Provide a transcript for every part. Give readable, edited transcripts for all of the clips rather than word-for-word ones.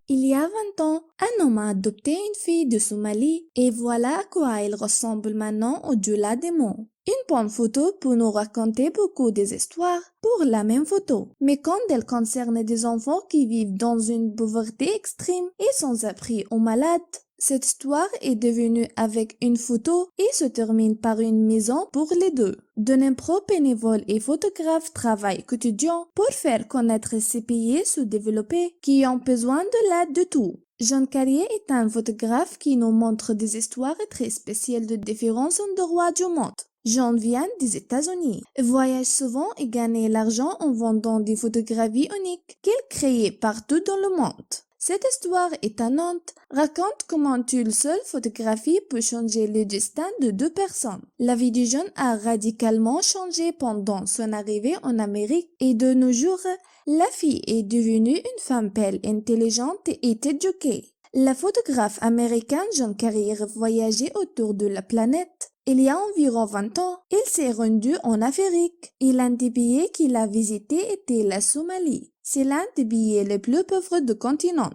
Il y a 20 ans, un homme a adopté une fille de Somalie et voilà à quoi elle ressemble maintenant au-delà des mots. Une bonne photo peut nous raconter beaucoup des histoires pour la même photo. Mais quand elle concerne des enfants qui vivent dans une pauvreté extrême et sans abri ou malades, cette histoire est devenue avec une photo et se termine par une maison pour les deux. De nombreux bénévoles et photographes travaillent quotidiennement pour faire connaître ces pays sous-développés qui ont besoin de l'aide de tout. Jean Carrier est un photographe qui nous montre des histoires très spéciales de différents endroits du monde. Jean vient des États-Unis, voyage souvent et gagne l'argent en vendant des photographies uniques qu'il crée partout dans le monde. Cette histoire étonnante raconte comment une seule photographie peut changer le destin de deux personnes. La vie du jeune a radicalement changé pendant son arrivée en Amérique et de nos jours, la fille est devenue une femme belle, intelligente et éduquée. La photographe américaine Jean Carrier voyageait autour de la planète. Il y a environ 20 ans, il s'est rendu en Afrique et l'un des pays qu'il a visité était la Somalie. C'est l'un des pays les plus pauvres du continent.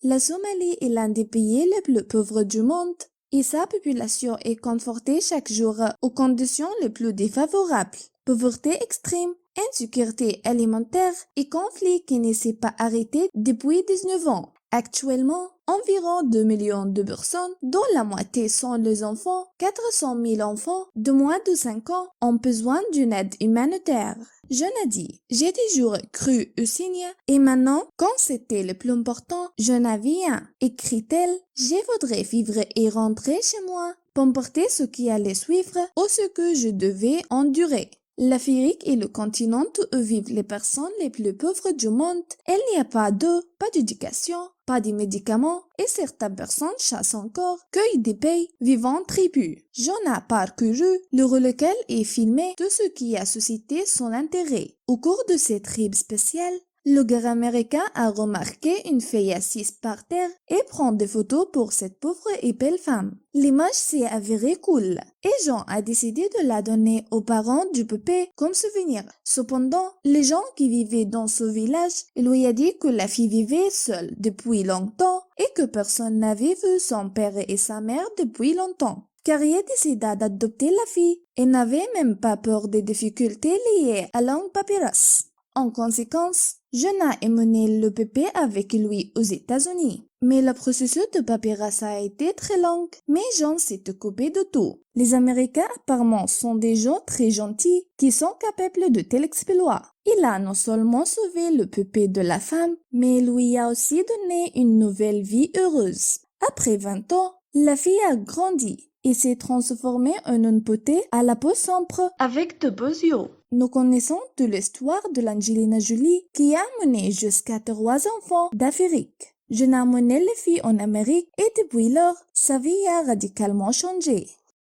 La Somalie est l'un des pays les plus pauvres du monde et sa population est confrontée chaque jour aux conditions les plus défavorables. Pauvreté extrême, insécurité alimentaire et conflits qui ne s'est pas arrêté depuis 19 ans. Actuellement, environ 2 millions de personnes, dont la moitié sont les enfants, 400 000 enfants de moins de 5 ans ont besoin d'une aide humanitaire. Je n'ai dit, j'ai toujours cru au signe et maintenant, quand c'était le plus important, je n'avais rien. Écrit-elle, je voudrais vivre et rentrer chez moi, peu importe ce qui allait suivre ou ce que je devais endurer. L'Afrique est le continent où vivent les personnes les plus pauvres du monde. Il n'y a pas d'eau, pas d'éducation, pas de médicaments et certaines personnes chassent encore, cueillent des pays, vivent en tribus. J'en ai parcouru le lequel est filmé tout ce qui a suscité son intérêt. Au cours de cette trip spéciale, le gars américain a remarqué une fille assise par terre et prend des photos pour cette pauvre et belle femme. L'image s'est avérée cool et Jean a décidé de la donner aux parents du bébé comme souvenir. Cependant, les gens qui vivaient dans ce village lui a dit que la fille vivait seule depuis longtemps et que personne n'avait vu son père et sa mère depuis longtemps. Carrier décida d'adopter la fille et n'avait même pas peur des difficultés liées à la langue papyrus. En conséquence, Jonah a mené le bébé avec lui aux États-Unis. Mais le processus de papyrus a été très long, mais John s'est occupé de tout. Les Américains apparemment sont des gens très gentils qui sont capables de tel exploit. Il a non seulement sauvé le bébé de la femme, mais lui a aussi donné une nouvelle vie heureuse. Après 20 ans, la fille a grandi et s'est transformée en une beauté à la peau sombre avec de beaux yeux. Nous connaissons de l'histoire de l'Angelina Jolie qui a mené jusqu'à 3 enfants d'Afrique. Je n'ai mené les filles en Amérique et depuis lors, sa vie a radicalement changé.